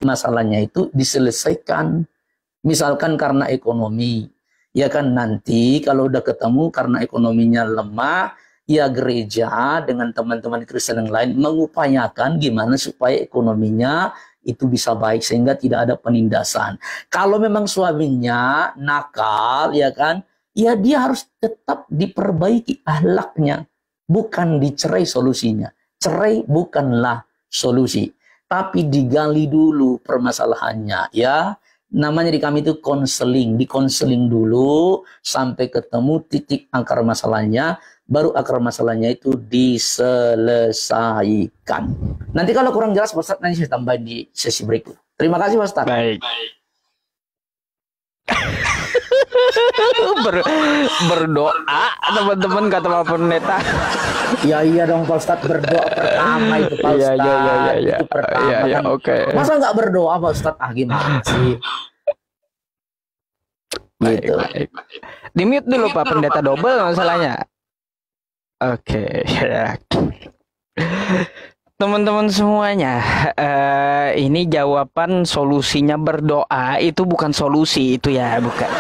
masalahnya itu diselesaikan. Misalkan karena ekonomi, ya kan, nanti kalau udah ketemu karena ekonominya lemah, ya gereja dengan teman-teman Kristen yang lain mengupayakan gimana supaya ekonominya itu bisa baik sehingga tidak ada penindasan. Kalau memang suaminya nakal, ya kan, ya dia harus tetap diperbaiki akhlaknya, bukan dicerai solusinya. Cerai bukanlah solusi, tapi digali dulu permasalahannya, ya. Namanya di kami itu konseling, dikonseling dulu sampai ketemu titik akar masalahnya, baru akar masalahnya itu diselesaikan. Nanti kalau kurang jelas Pak Ustadz, nanti saya tambahin di sesi berikut. Terima kasih Pak Ustadz. Baik. Berdoa teman-teman kata Pak Pendeta. Iya dong Pak Ustadz, berdoa pertama itu Pak Ustadz. Iya. Itu pertama kan. Oke. Masa nggak berdoa Pak Ustadz? Gimana sih? Baik. Di mute dulu Pak Pendeta, double masalahnya. Oke. Teman-teman semuanya, ini jawaban solusinya berdoa itu bukan solusi itu ya, bukan.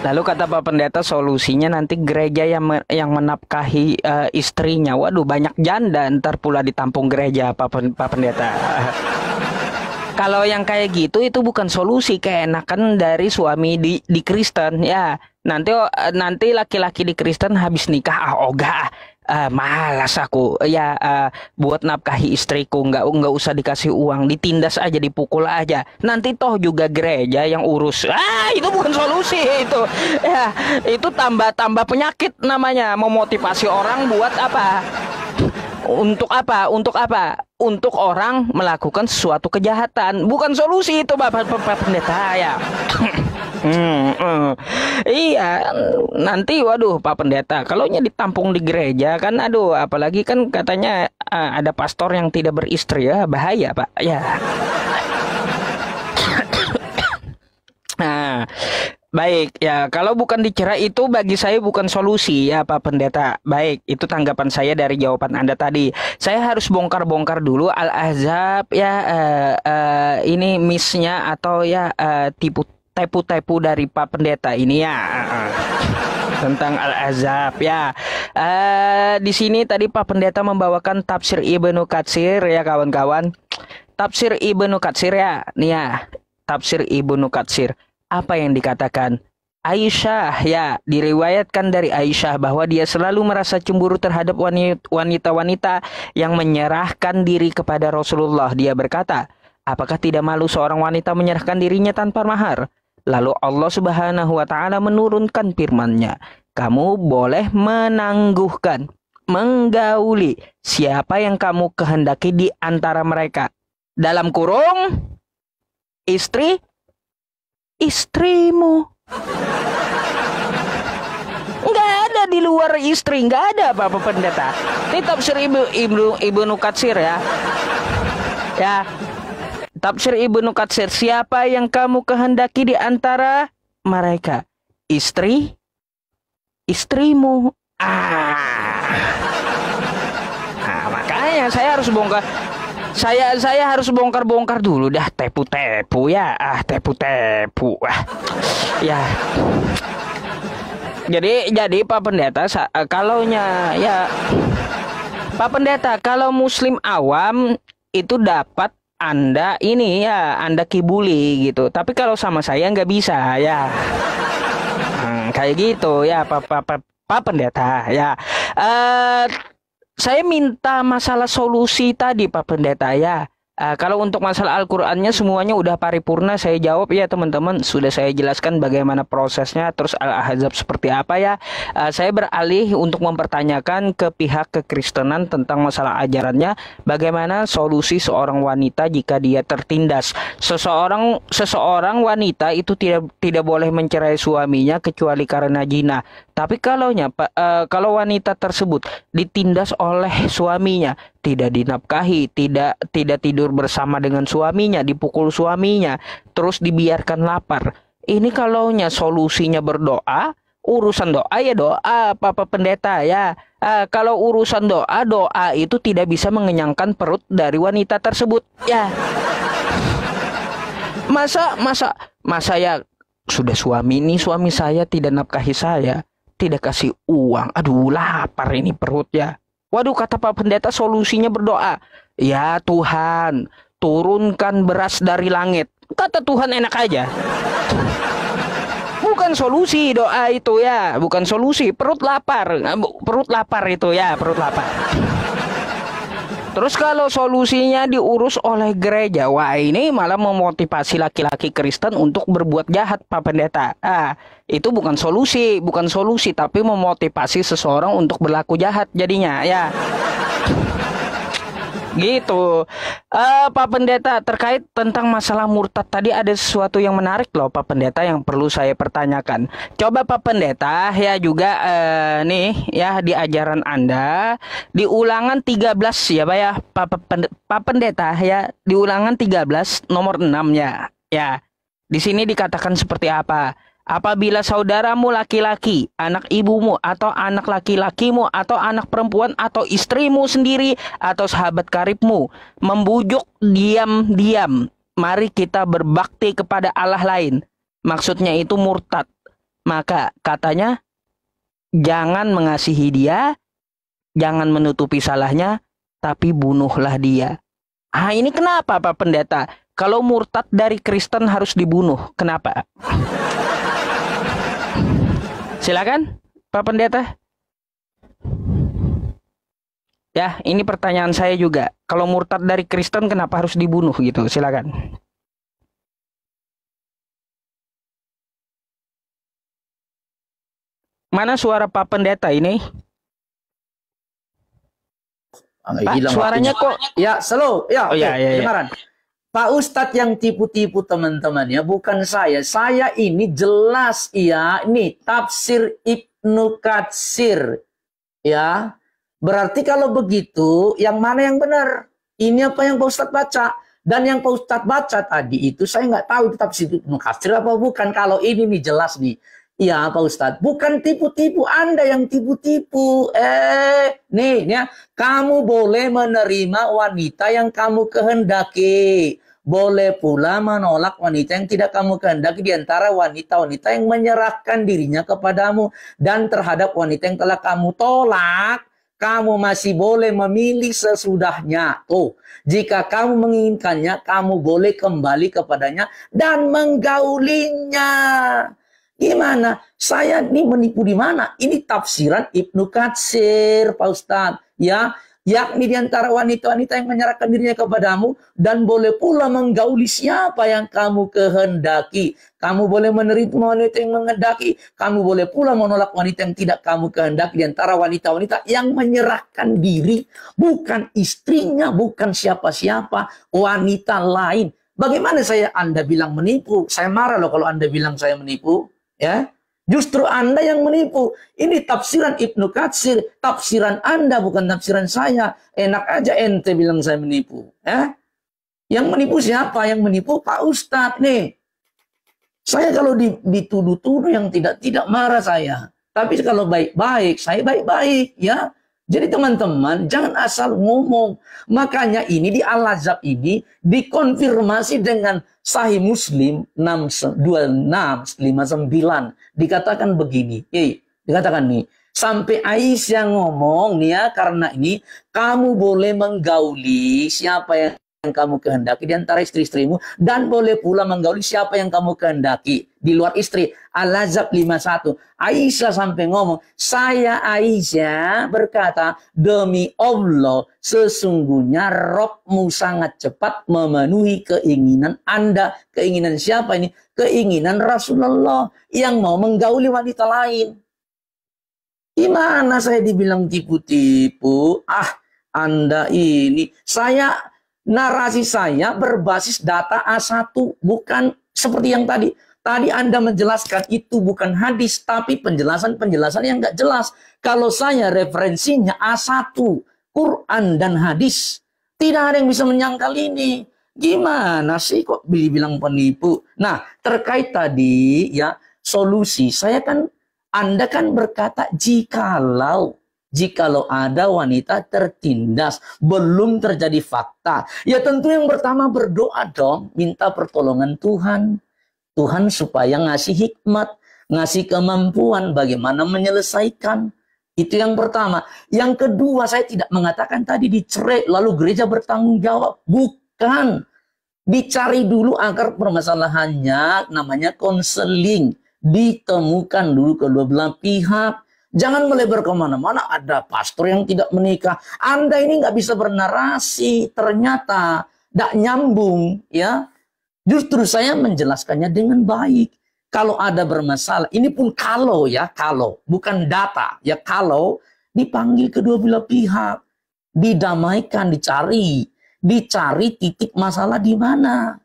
Lalu kata Pak Pendeta solusinya nanti gereja yang menafkahi istrinya. Waduh, banyak janda ntar pula ditampung gereja Pak Pendeta. Kalau yang kayak gitu itu bukan solusi, keenakan dari suami di Kristen ya. Nanti laki-laki di Kristen habis nikah malas aku ya, buat nafkahi istriku, nggak usah dikasih uang, ditindas aja, dipukul aja, nanti toh juga gereja yang urus. Itu bukan solusi itu ya, itu tambah penyakit namanya. Memotivasi orang buat apa? Untuk apa? Untuk orang melakukan sesuatu kejahatan, bukan solusi itu Bapak Pendeta ya. Iya, nanti waduh Pak Pendeta, kalau ditampung di gereja kan, aduh, apalagi kan katanya ada pastor yang tidak beristri ya, bahaya Pak ya. Nah, baik ya, kalau bukan dicerai itu bagi saya bukan solusi ya Pak Pendeta. Baik, itu tanggapan saya dari jawaban Anda tadi. Saya harus bongkar-bongkar dulu Al-Ahzab ya, ini miss-nya atau ya tepu-tepu dari Pak Pendeta ini ya, tentang Al-Ahzab ya. Di sini tadi Pak Pendeta membawakan tafsir Ibnu Katsir ya kawan-kawan. Tafsir Ibnu Katsir ya, nih ya. Tafsir Ibnu Katsir. Apa yang dikatakan? Aisyah ya, diriwayatkan dari Aisyah bahwa dia selalu merasa cemburu terhadap wanita-wanita yang menyerahkan diri kepada Rasulullah. Dia berkata, apakah tidak malu seorang wanita menyerahkan dirinya tanpa mahar? Lalu Allah Subhanahu wa Ta'ala menurunkan firman-Nya, kamu boleh menangguhkan, menggauli siapa yang kamu kehendaki di antara mereka. Dalam kurung, istrimu. Nggak ada di luar istri, nggak ada Bapak Pendeta. Ini tafsir Ibnu Katsir ya. Ya. Tafsir Ibnu Katsir, siapa yang kamu kehendaki di antara mereka? Istrimu. Makanya saya harus bongkar. Saya harus bongkar dulu dah, tepu-tepu ya. Tepu-tepu. Ya. Jadi Pak Pendeta, kalaunya ya Pak Pendeta, kalau muslim awam itu dapat Anda ini ya, Anda kibuli gitu. Tapi kalau sama saya nggak bisa ya. Kayak gitu ya Pak Pendeta ya. Saya minta masalah solusi tadi Pak Pendeta ya. Kalau untuk masalah Al-Qur'annya semuanya udah paripurna saya jawab ya teman-teman. Sudah saya jelaskan bagaimana prosesnya, terus Al-Ahzab seperti apa ya. Saya beralih untuk mempertanyakan ke pihak kekristenan tentang masalah ajarannya. Bagaimana solusi seorang wanita jika dia tertindas. Seseorang wanita itu tidak boleh mencerai suaminya kecuali karena zina. Tapi kalau wanita tersebut ditindas oleh suaminya, tidak dinafkahi, tidak tidur bersama dengan suaminya, dipukul suaminya, terus dibiarkan lapar. Ini kalaunya solusinya berdoa, urusan doa ya doa, Bapak Pendeta ya. Kalau urusan doa itu tidak bisa mengenyangkan perut dari wanita tersebut ya. Masa ya sudah suami saya tidak nafkahi saya, tidak kasih uang. Aduh, lapar ini perut ya. Waduh, kata Pak Pendeta solusinya berdoa. Ya Tuhan, turunkan beras dari langit. Kata Tuhan enak aja. Bukan solusi doa itu ya, bukan solusi. Perut lapar itu ya, perut lapar. Terus kalau solusinya diurus oleh gereja, wah ini malah memotivasi laki-laki Kristen untuk berbuat jahat, Pak Pendeta. Itu bukan solusi, tapi memotivasi seseorang untuk berlaku jahat jadinya, ya. Gitu. Pak Pendeta, terkait tentang masalah murtad tadi ada sesuatu yang menarik loh Pak Pendeta yang perlu saya pertanyakan. Coba Pak Pendeta ya juga nih ya di ajaran Anda di Ulangan 13 ya Pak ya Pak Pendeta ya di Ulangan 13 nomor 6 ya. Ya. Di sini dikatakan seperti apa? Apabila saudaramu laki-laki, anak ibumu, atau anak laki-lakimu, atau anak perempuan, atau istrimu sendiri, atau sahabat karibmu, membujuk diam-diam, mari kita berbakti kepada Allah lain. Maksudnya itu murtad. Maka katanya, jangan mengasihi dia, jangan menutupi salahnya, tapi bunuhlah dia. Ini kenapa Pak Pendeta? Kalau murtad dari Kristen harus dibunuh, kenapa? Silakan, Pak Pendeta. Ya, ini pertanyaan saya juga. Kalau murtad dari Kristen kenapa harus dibunuh gitu? Silakan. Mana suara Pak Pendeta ini? Pak, suaranya kok? Ya, slow. Ya, oh, ya, kedengaran. Pak Ustadz yang tipu-tipu teman-temannya bukan saya. Saya ini jelas ya, ini tafsir Ibnu Katsir. Ya. Berarti kalau begitu, yang mana yang benar? Ini apa yang Pak Ustadz baca? Dan yang Pak Ustadz baca tadi itu saya nggak tahu itu tafsir Ibnu Katsir apa bukan. Kalau ini nih jelas nih. Ya Pak Ustadz, bukan tipu-tipu, Anda yang tipu-tipu. Nih ya, kamu boleh menerima wanita yang kamu kehendaki. Boleh pula menolak wanita yang tidak kamu kehendaki di antara wanita-wanita yang menyerahkan dirinya kepadamu. Dan terhadap wanita yang telah kamu tolak, kamu masih boleh memilih sesudahnya. Tuh, jika kamu menginginkannya, kamu boleh kembali kepadanya dan menggaulinya. Gimana? Saya ini menipu di mana? Ini tafsiran Ibnu Katsir, Pak Ustadz. Ya, yakni di antara wanita-wanita yang menyerahkan dirinya kepadamu dan boleh pula menggauli siapa yang kamu kehendaki. Kamu boleh menerima wanita yang menghendaki. Kamu boleh pula menolak wanita yang tidak kamu kehendaki di antara wanita-wanita yang menyerahkan diri. Bukan istrinya, bukan siapa-siapa, wanita lain. Bagaimana Anda bilang menipu? Saya marah loh kalau Anda bilang saya menipu. Ya, justru Anda yang menipu. Ini tafsiran Ibnu Katsir, tafsiran Anda bukan tafsiran saya. Enak aja ente bilang saya menipu. Ya, yang menipu siapa? Yang menipu Pak Ustadz nih. Saya kalau dituduh-tuduh yang tidak marah saya. Tapi kalau baik-baik, saya baik-baik. Ya, jadi teman-teman jangan asal ngomong. Makanya ini di Al-Ahzab ini dikonfirmasi dengan Sahih Muslim 2659 dikatakan begini. Dikatakan nih, sampai Aisyah ngomong nih ya, karena ini kamu boleh menggauli siapa yang kamu kehendaki di antara istri-istrimu dan boleh pula menggauli siapa yang kamu kehendaki di luar istri. Al-Ahzab 51. Aisyah sampai ngomong, saya Aisyah berkata, demi Allah sesungguhnya Robmu sangat cepat memenuhi keinginan Anda. Keinginan siapa ini? Keinginan Rasulullah yang mau menggauli wanita lain. Gimana saya dibilang tipu-tipu? Anda ini, narasi saya berbasis data A1, bukan seperti yang tadi. Tadi Anda menjelaskan itu bukan hadis, tapi penjelasan-penjelasan yang nggak jelas. Kalau saya referensinya A1, Quran dan hadis. Tidak ada yang bisa menyangkal ini. Gimana sih kok bilang penipu? Nah, terkait tadi ya solusi, Anda kan berkata jikalau jikalau ada wanita tertindas, belum terjadi fakta, ya tentu yang pertama berdoa dong, minta pertolongan Tuhan. Tuhan supaya ngasih hikmat, ngasih kemampuan bagaimana menyelesaikan. Itu yang pertama. Yang kedua, saya tidak mengatakan tadi dicerai lalu gereja bertanggung jawab. Bukan. Dicari dulu akar permasalahannya, namanya konseling. Ditemukan dulu kedua belah pihak. Jangan melebar kemana-mana, ada pastor yang tidak menikah. Anda ini nggak bisa bernarasi, ternyata tidak nyambung. Ya, justru saya menjelaskannya dengan baik. Kalau ada bermasalah, ini pun kalau ya, kalau. Bukan data, ya kalau dipanggil kedua belah pihak. Didamaikan, dicari. Dicari titik masalah di mana.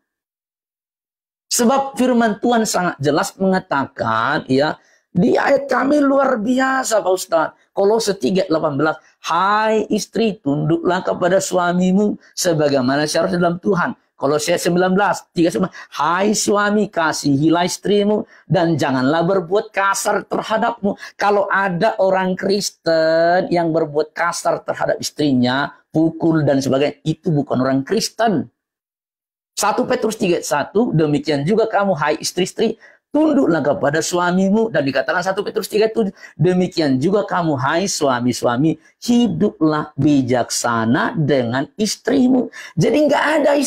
Sebab firman Tuhan sangat jelas mengatakan, ya, di ayat kami luar biasa Pak Ustaz. Kolose 3:18. Hai istri, tunduklah kepada suamimu sebagaimana seharusnya dalam Tuhan. Kolose 19:39. Hai suami, kasihilah istrimu dan janganlah berbuat kasar terhadapmu. Kalau ada orang Kristen yang berbuat kasar terhadap istrinya, pukul dan sebagainya, itu bukan orang Kristen. 1 Petrus 3:1, demikian juga kamu hai istri-istri, tunduklah kepada suamimu. Dan dikatakan 1 Petrus 3:7, demikian juga kamu hai suami-suami, hiduplah bijaksana dengan istrimu. Jadi nggak ada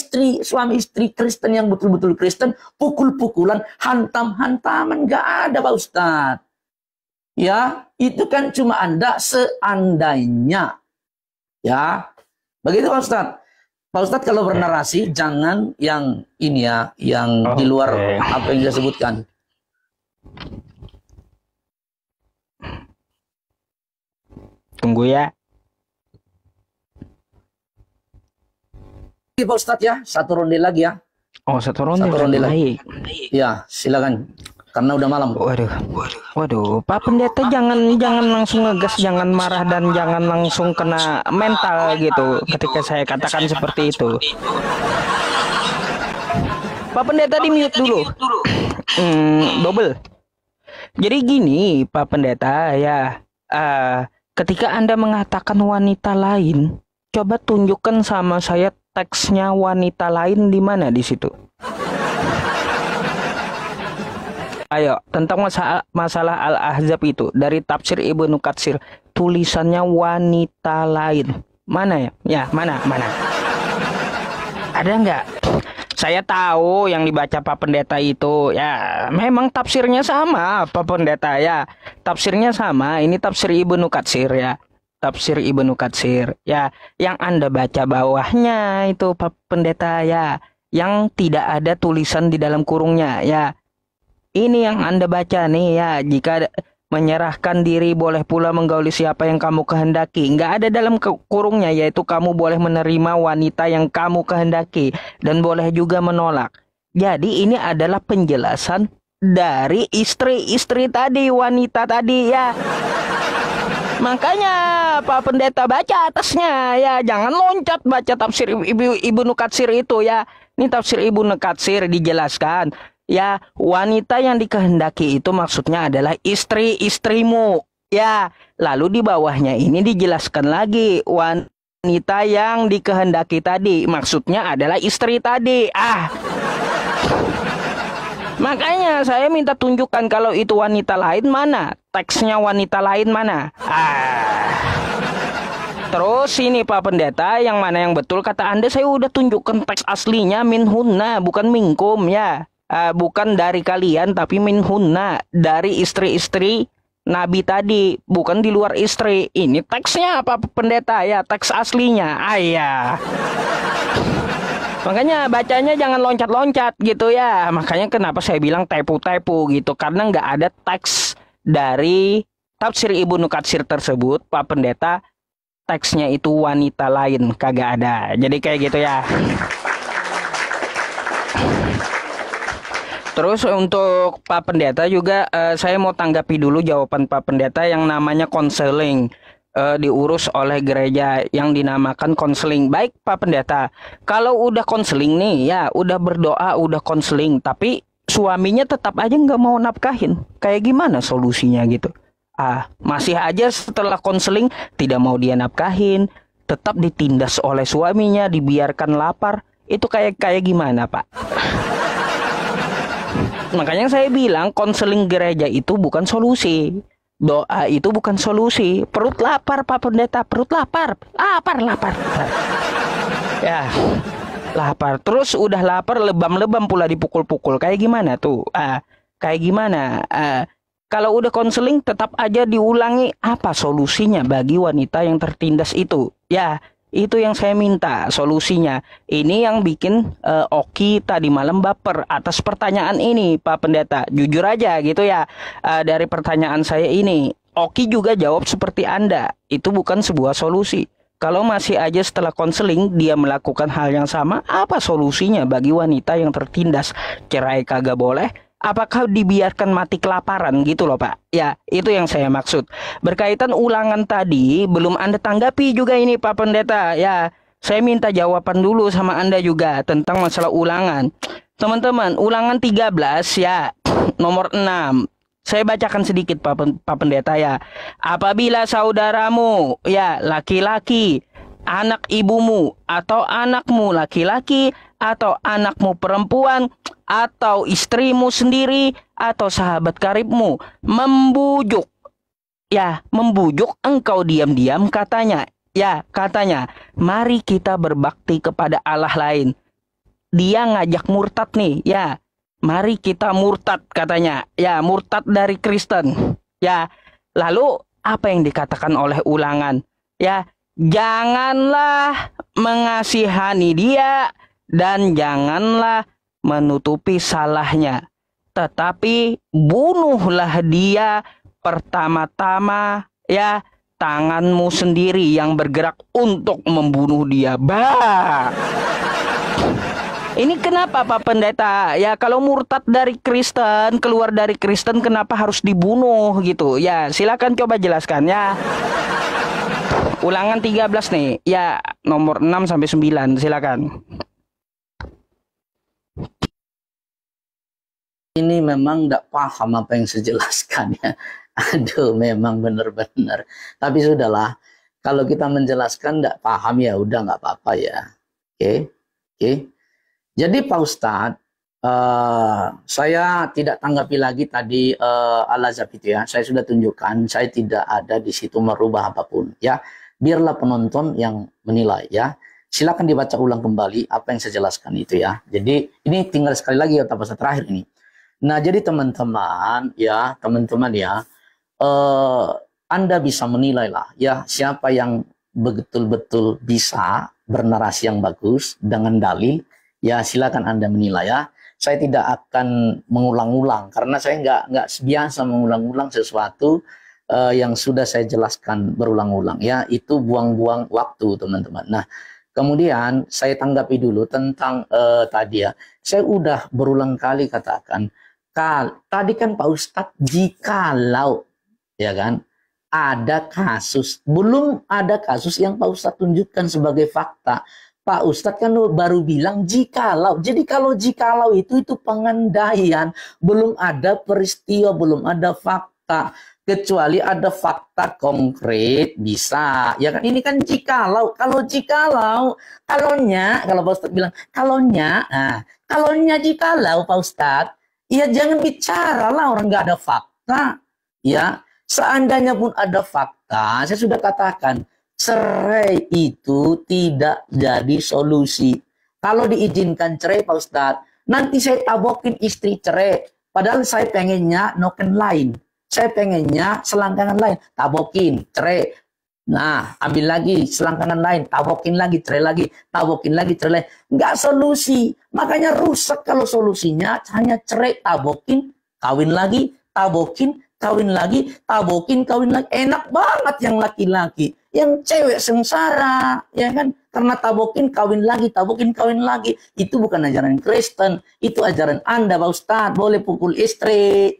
suami istri Kristen yang betul-betul Kristen, pukul-pukulan, hantam-hantaman, nggak ada Pak Ustadz. Ya, itu kan cuma Anda seandainya. Ya, begitu Pak Ustadz. Pak Ustadz kalau bernarasi jangan yang ini ya, yang di luar apa yang saya sebutkan. Tunggu ya. Pak Ustadz ya, satu ronde lagi ya. Oh, satu ronde lagi. Ya, silakan. Karena udah malam. Waduh, Pak Pendeta jangan langsung ngegas, jangan marah dan jangan langsung kena mental gitu ketika saya katakan seperti itu. Pak Pendeta di mute dulu. Double. Jadi gini, Pak Pendeta ya, ketika Anda mengatakan wanita lain, coba tunjukkan sama saya teksnya wanita lain di mana di situ. Ayo, tentang masalah Al-Ahzab itu dari tafsir Ibnu Katsir, tulisannya wanita lain. Mana ya? Ya, mana? Ada nggak? Saya tahu yang dibaca Pak Pendeta itu, ya memang tafsirnya sama Pak Pendeta ya. Tafsirnya sama, ini tafsir Ibnu Katsir ya. Tafsir Ibnu Katsir. Ya, yang Anda baca bawahnya itu Pak Pendeta ya. Yang tidak ada tulisan di dalam kurungnya ya. Ini yang Anda baca nih ya, jika menyerahkan diri boleh pula menggauli siapa yang kamu kehendaki. Nggak ada dalam kurungnya, yaitu kamu boleh menerima wanita yang kamu kehendaki dan boleh juga menolak. Jadi ini adalah penjelasan dari istri tadi, wanita tadi ya. Makanya Pak Pendeta baca atasnya ya, jangan loncat baca tafsir Ibnu Katsir itu ya. Ini tafsir Ibnu Katsir dijelaskan. Ya, wanita yang dikehendaki itu maksudnya adalah istri-istrimu. Ya, lalu di bawahnya ini dijelaskan lagi. Wanita yang dikehendaki tadi maksudnya adalah istri tadi. Makanya saya minta tunjukkan kalau itu wanita lain mana. Teksnya wanita lain mana. Terus ini Pak Pendeta, yang mana yang betul kata Anda, saya udah tunjukkan teks aslinya minhunna, bukan minkum ya. Bukan dari kalian tapi minhunna, dari istri-istri Nabi tadi, bukan di luar istri. Ini teksnya apa Pendeta ya, teks aslinya. Makanya bacanya jangan loncat-loncat gitu ya. Makanya kenapa saya bilang tepu-tepu gitu, karena nggak ada teks dari tafsir Ibnu Katsir tersebut Pak Pendeta, teksnya itu wanita lain, kagak ada. Jadi kayak gitu ya. Terus untuk Pak Pendeta juga saya mau tanggapi dulu jawaban Pak Pendeta yang namanya konseling diurus oleh gereja yang dinamakan konseling. Baik Pak Pendeta, kalau udah konseling nih ya, udah berdoa, udah konseling, tapi suaminya tetap aja nggak mau nafkahin, kayak gimana solusinya gitu? Masih aja setelah konseling tidak mau dia nafkahin, tetap ditindas oleh suaminya, dibiarkan lapar. Itu kayak gimana, Pak? Makanya saya bilang konseling gereja itu bukan solusi. Doa itu bukan solusi. Perut lapar, Pak Pendeta, perut lapar. Lapar. Ya, lapar. Terus udah lapar, lebam-lebam pula dipukul-pukul. Kayak gimana tuh? Kayak gimana? Kalau udah konseling tetap aja diulangi, apa solusinya bagi wanita yang tertindas itu? Ya, itu yang saya minta solusinya. Ini yang bikin Oki tadi malam baper atas pertanyaan ini, Pak Pendeta. Jujur aja gitu ya, dari pertanyaan saya ini, Oki juga jawab seperti Anda. Itu bukan sebuah solusi. Kalau masih aja setelah konseling dia melakukan hal yang sama, apa solusinya bagi wanita yang tertindas? Cerai kagak boleh? Apakah dibiarkan mati kelaparan gitu loh, Pak? Ya, itu yang saya maksud. Berkaitan ulangan tadi, belum Anda tanggapi juga ini, Pak Pendeta. Ya, saya minta jawaban dulu sama Anda juga tentang masalah ulangan. Teman-teman, ulangan 13 ya, nomor 6. Saya bacakan sedikit Pak Pendeta ya. Apabila saudaramu ya laki-laki, anak ibumu atau anakmu laki-laki atau anakmu perempuan atau istrimu sendiri atau sahabat karibmu membujuk engkau diam-diam katanya mari kita berbakti kepada Allah lain. Dia ngajak murtad nih ya. Mari kita murtad katanya. Ya, murtad dari Kristen. Ya, lalu apa yang dikatakan oleh ulangan? Ya, janganlah mengasihani dia dan janganlah menutupi salahnya. Tetapi bunuhlah dia pertama-tama ya, tanganmu sendiri yang bergerak untuk membunuh dia. Ini kenapa Pak Pendeta? Ya kalau murtad dari Kristen, keluar dari Kristen kenapa harus dibunuh gitu? Ya silakan coba jelaskan ya. Ulangan 13 nih. Ya nomor 6 sampai 9 silakan. Ini memang tidak paham apa yang saya jelaskan ya. Aduh memang benar-benar. Tapi sudahlah. Kalau kita menjelaskan tidak paham ya udah nggak apa-apa ya. Oke. Jadi Pak Ustadz, saya tidak tanggapi lagi tadi Al-Azhab itu ya. Saya sudah tunjukkan, saya tidak ada di situ merubah apapun ya. Biarlah penonton yang menilai ya. Silakan dibaca ulang kembali apa yang saya jelaskan itu ya. Jadi ini tinggal sekali lagi ya Pak Ustadz terakhir ini. Nah jadi teman-teman ya, Anda bisa menilai lah ya siapa yang betul-betul bisa bernarasi yang bagus dengan dalil. Ya silakan Anda menilai ya. Saya tidak akan mengulang-ulang karena saya nggak biasa mengulang-ulang sesuatu yang sudah saya jelaskan berulang-ulang ya. Itu buang-buang waktu teman-teman. Nah kemudian saya tanggapi dulu tentang tadi ya. Saya udah berulang kali katakan tadi kan Pak Ustadz jikalau ya kan ada kasus, belum ada kasus yang Pak Ustadz tunjukkan sebagai fakta. Pak Ustadz kan baru bilang jikalau. Jadi kalau jikalau itu pengandaian. Belum ada peristiwa, belum ada fakta. Kecuali ada fakta konkret bisa. Ya kan ini kan jikalau. Kalau jikalau, kalau Pak Ustadz bilang kalaunya, kalaunya jikalau Pak Ustadz, ya jangan bicara lah orang nggak ada fakta. Ya, seandainya pun ada fakta, saya sudah katakan cerai itu tidak jadi solusi. Kalau diizinkan cerai Pak Ustadz, nanti saya tabokin istri cerai. Padahal saya pengennya noken lain. Saya pengennya selangkangan lain. Tabokin, cerai. Nah, ambil lagi selangkangan lain. Tabokin lagi, cerai lagi. Tabokin lagi, cerai lagi. Nggak solusi. Makanya rusak kalau solusinya hanya cerai, tabokin, kawin lagi, tabokin, kawin lagi, tabokin, kawin lagi. Enak banget yang laki-laki. Yang cewek sengsara, ya kan? Karena tabokin, kawin lagi, tabokin, kawin lagi. Itu bukan ajaran Kristen. Itu ajaran Anda, Pak Ustadz. Boleh pukul istri.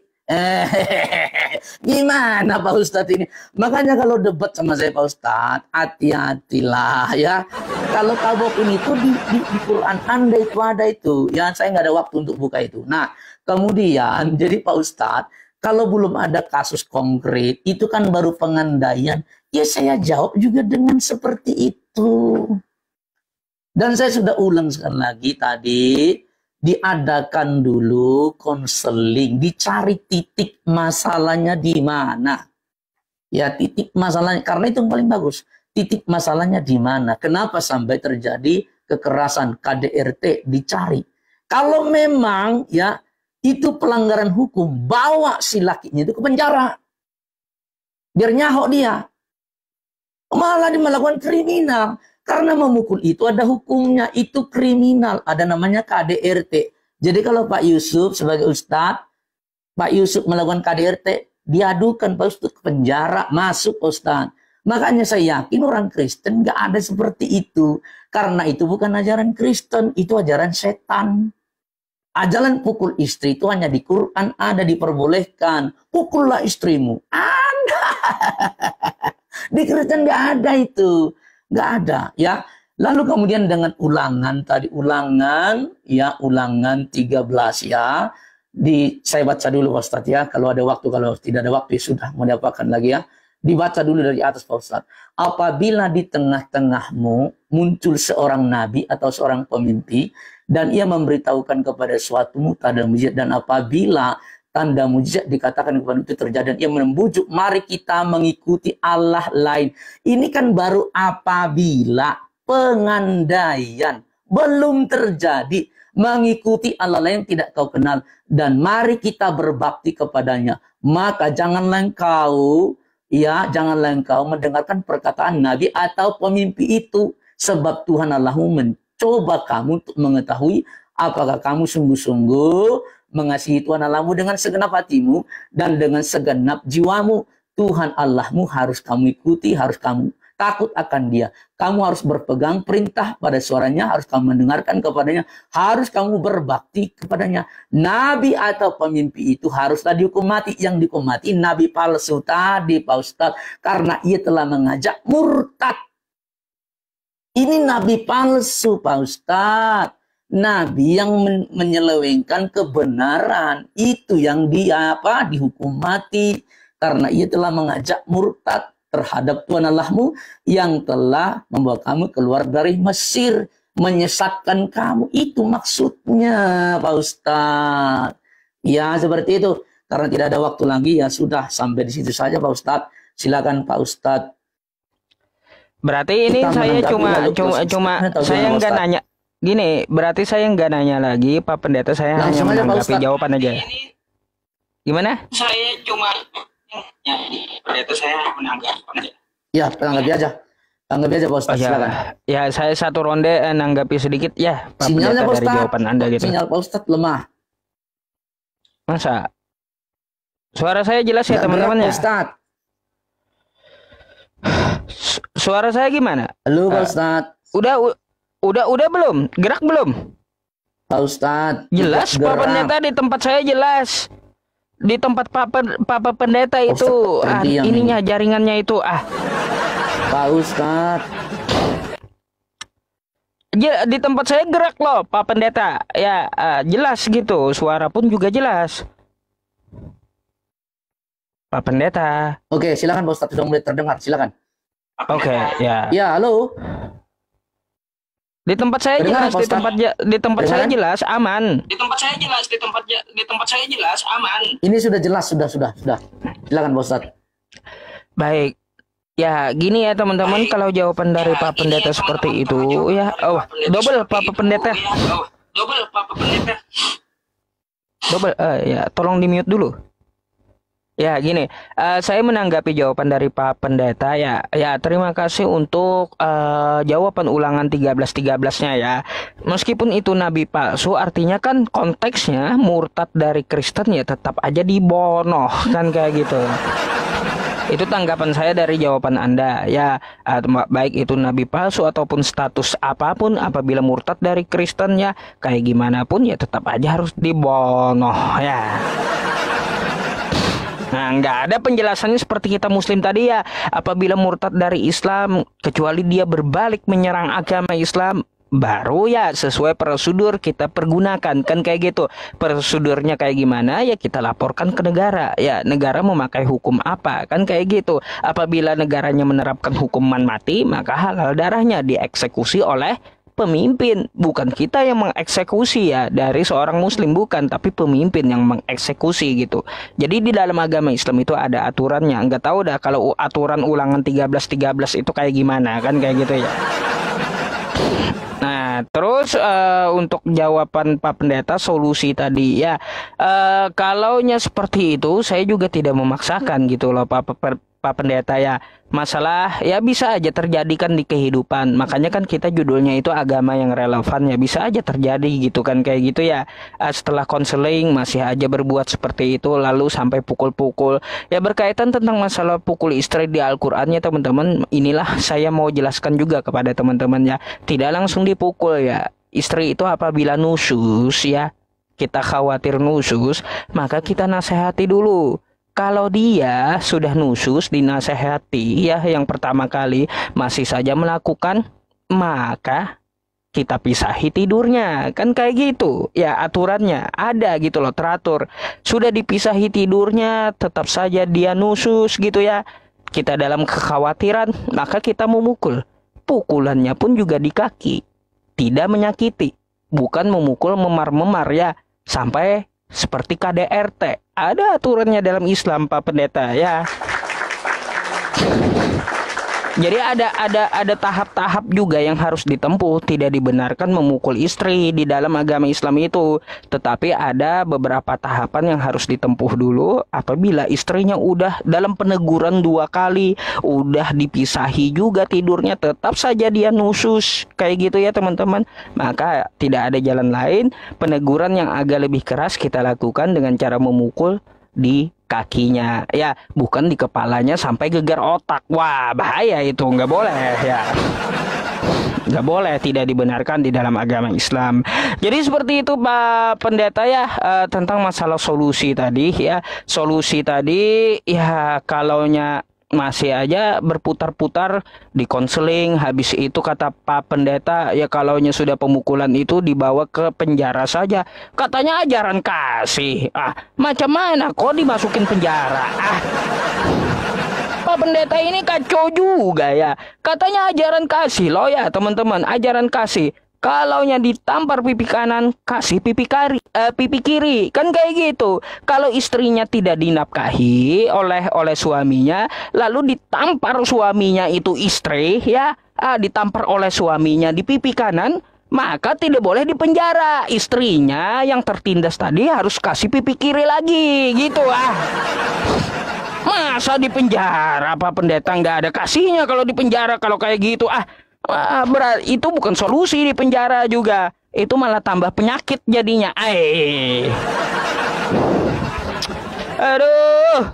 Gimana Pak Ustadz ini? Makanya kalau debat sama saya Pak Ustadz, hati-hatilah ya. Kalau tabokin itu di Quran Anda itu ada itu. Ya saya nggak ada waktu untuk buka itu. Nah kemudian jadi Pak Ustadz, Kalau belum ada kasus konkret, itu kan baru pengandaian. Ya saya jawab juga dengan seperti itu. Dan saya sudah ulang sekali lagi tadi, diadakan dulu konseling, dicari titik masalahnya di mana. Ya, titik masalahnya, karena itu yang paling bagus. Titik masalahnya di mana? Kenapa sampai terjadi kekerasan KDRT, dicari. Kalau memang ya itu pelanggaran hukum, bawa si lakinya itu ke penjara. Biar nyahok dia. Malah dia melakukan kriminal. Karena memukul itu ada hukumnya, itu kriminal. Ada namanya KDRT. Jadi kalau Pak Yusuf sebagai ustadz, Pak Yusuf melakukan KDRT, diadukan Pak Ustadz ke penjara, masuk Ustadz. Makanya saya yakin orang Kristen gak ada seperti itu. Karena itu bukan ajaran Kristen, itu ajaran setan. Ajaran pukul istri itu hanya di Quran ada, diperbolehkan. Pukullah istrimu. Ada. Di Kristen nggak ada itu. Nggak ada. Ya. Lalu kemudian dengan ulangan. Tadi ulangan. Ya, ulangan 13 ya. Saya baca dulu Pak Ustadz ya. Kalau ada waktu, kalau tidak ada waktu ya sudah. Mau diapakan lagi ya. Dibaca dulu dari atas Pak Ustadz. Apabila di tengah-tengahmu muncul seorang nabi atau seorang pemimpin dan ia memberitahukan kepada suatu tanda mujizat, dan apabila tanda mujizat dikatakan kepada itu terjadi dan ia membujuk mari kita mengikuti Allah lain. Ini kan baru apabila pengandaian belum terjadi, mengikuti Allah lain tidak kau kenal dan mari kita berbakti kepadanya. Maka janganlah engkau mendengarkan perkataan nabi atau pemimpi itu, sebab Tuhan Allahmu mencoba kamu untuk mengetahui apakah kamu sungguh-sungguh mengasihi Tuhan Allahmu dengan segenap hatimu dan dengan segenap jiwamu. Tuhan Allahmu harus kamu ikuti, harus kamu takut akan dia. Kamu harus berpegang perintah pada suaranya, harus kamu mendengarkan kepadanya, harus kamu berbakti kepadanya. Nabi atau pemimpi itu haruslah dihukum mati. Yang dihukum mati nabi palsu tadi Pak Ustadz, karena ia telah mengajak murtad. Ini nabi palsu Pak Ustadz. Nabi yang menyelewengkan kebenaran, itu yang dihukum mati karena ia telah mengajak murtad terhadap Tuhan Allahmu yang telah membawa kamu keluar dari Mesir, menyesatkan kamu. Itu maksudnya Pak Ustadz. Ya seperti itu. Karena tidak ada waktu lagi ya sudah sampai di situ saja Pak Ustadz. Silakan Pak Ustadz. Berarti ini saya cuma saya nggak nanya. Gini, berarti saya nggak nanya lagi Pak Pendeta, saya hanya menanggapi jawaban aja. Gimana? Saya cuma Pendeta, saya menanggapi. Ya, tanggapi aja. Tanggapi aja Pak Ustadz, silakan. Ya, saya satu ronde nanggapi sedikit ya Pak Pendeta dari jawaban Anda gitu. Sinyal Pak Ustadz lemah. Masa? Suara saya jelas ya teman-teman ya? Ustadz. Suara saya gimana? Halo Pak Ustadz. Udah belum? Gerak belum? Pak Ustadz. Jelas Pak Pendeta, di tempat saya jelas. Di tempat Pak Pendeta itu ininya jaringannya itu Pak Ustadz. Di tempat saya gerak loh Pak Pendeta. Ya jelas gitu. Suara pun juga jelas. Pak Pendeta. Oke, silakan Pak Ustadz, sudah mulai terdengar. Silakan. Oke, ya. Ya, halo. Di tempat saya jelas, di tempat saya jelas aman. Di tempat saya jelas aman. Ini sudah jelas, sudah. Silakan Pak Ustadz. Baik. Ya, gini ya teman-teman, kalau jawaban dari Pak Pendeta seperti itu ya, double Pak Pendeta. Double ya, tolong di-mute dulu. Ya gini, saya menanggapi jawaban dari Pak Pendeta ya terima kasih untuk jawaban ulangan 13-13-nya ya. Meskipun itu nabi palsu, artinya kan konteksnya murtad dari Kristen ya tetap aja dibonoh kan kayak gitu. Itu tanggapan saya dari jawaban Anda ya, baik itu nabi palsu ataupun status apapun, apabila murtad dari Kristen ya kayak gimana pun ya tetap aja harus dibonoh ya. Nah, nggak ada penjelasannya seperti kita Muslim tadi ya. Apabila murtad dari Islam, kecuali dia berbalik menyerang agama Islam, baru ya sesuai prosedur kita pergunakan, kan kayak gitu. Prosedurnya kayak gimana ya kita laporkan ke negara, ya negara memakai hukum apa, kan kayak gitu. Apabila negaranya menerapkan hukuman mati, maka halal darahnya dieksekusi oleh pemimpin, bukan kita yang mengeksekusi ya, dari seorang muslim bukan, tapi pemimpin yang mengeksekusi gitu. Jadi di dalam agama Islam itu ada aturannya. Nggak tahu dah kalau aturan ulangan 13 itu kayak gimana, kan kayak gitu ya. Nah, terus untuk jawaban Pak Pendeta solusi tadi ya, kalaunya seperti itu saya juga tidak memaksakan gitu loh Pak Pendeta ya. Masalah ya bisa aja terjadikan di kehidupan. Makanya kan kita judulnya itu agama yang relevan, ya bisa aja terjadi gitu kan kayak gitu ya. Setelah konseling masih aja berbuat seperti itu lalu sampai pukul-pukul. Ya berkaitan tentang masalah pukul istri di Al-Qur'annya teman-teman, inilah saya mau jelaskan juga kepada teman-teman ya. Tidak langsung dipukul ya. Istri itu apabila nusus ya, kita khawatir nusus, maka kita nasihati dulu. Kalau dia sudah nusus dinasehati ya yang pertama kali masih saja melakukan, maka kita pisahi tidurnya, kan kayak gitu ya, aturannya ada gitu loh, teratur. Sudah dipisahi tidurnya tetap saja dia nusus gitu ya, kita dalam kekhawatiran, maka kita memukul. Pukulannya pun juga di kaki, tidak menyakiti, bukan memukul memar-memar ya, sampai seperti KDRT. Ada aturannya dalam Islam Pak Pendeta ya. Jadi ada tahap-tahap juga yang harus ditempuh. Tidak dibenarkan memukul istri di dalam agama Islam itu. Tetapi ada beberapa tahapan yang harus ditempuh dulu. Apabila istrinya udah dalam peneguran 2 kali, udah dipisahi juga tidurnya, tetap saja dia nusus kayak gitu ya teman-teman, maka tidak ada jalan lain. Peneguran yang agak lebih keras kita lakukan dengan cara memukul di kakinya ya, bukan di kepalanya sampai gegar otak. Wah bahaya itu, nggak boleh ya, nggak boleh, tidak dibenarkan di dalam agama Islam. Jadi seperti itu Pak Pendeta ya, tentang masalah solusi tadi ya. Solusi tadi ya, kalaunya masih aja berputar-putar di konseling, habis itu kata Pak Pendeta ya, kalaunya sudah pemukulan itu dibawa ke penjara saja, katanya ajaran kasih. Macam mana kok dimasukin penjara? Pak Pendeta ini kacau juga ya, katanya ajaran kasih loh ya teman-teman, ajaran kasih. Kalaunya ditampar pipi kanan, kasih pipi kiri, kan kayak gitu. Kalau istrinya tidak dinafkahi oleh suaminya, lalu ditampar suaminya itu istri ya, ditampar oleh suaminya di pipi kanan, maka tidak boleh dipenjara. Istrinya yang tertindas tadi harus kasih pipi kiri lagi, gitu Masa di penjara Pak Pendeta, nggak ada kasihnya kalau di penjara kalau kayak gitu. Berarti itu bukan solusi di penjara juga. Itu malah tambah penyakit jadinya.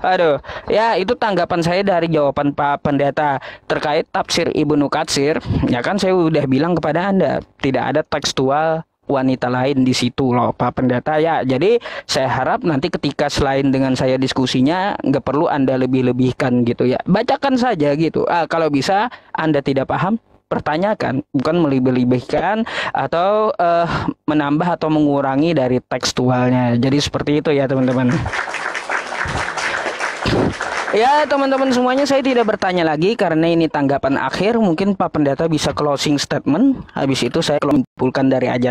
Aduh. Ya, itu tanggapan saya dari jawaban Pak Pendeta terkait tafsir Ibnu Katsir. Ya kan saya udah bilang kepada Anda, tidak ada tekstual wanita lain di situ loh Pak Pendeta ya. Jadi saya harap nanti ketika selain dengan saya diskusinya, nggak perlu Anda lebih-lebihkan gitu ya. Bacakan saja gitu. Kalau bisa Anda tidak paham, pertanyakan, bukan melebih-lebihkan atau menambah atau mengurangi dari tekstualnya. Jadi seperti itu ya teman-teman. Ya teman-teman semuanya, saya tidak bertanya lagi karena ini tanggapan akhir. Mungkin Pak Pendeta bisa closing statement. Habis itu saya menyimpulkan dari ajaran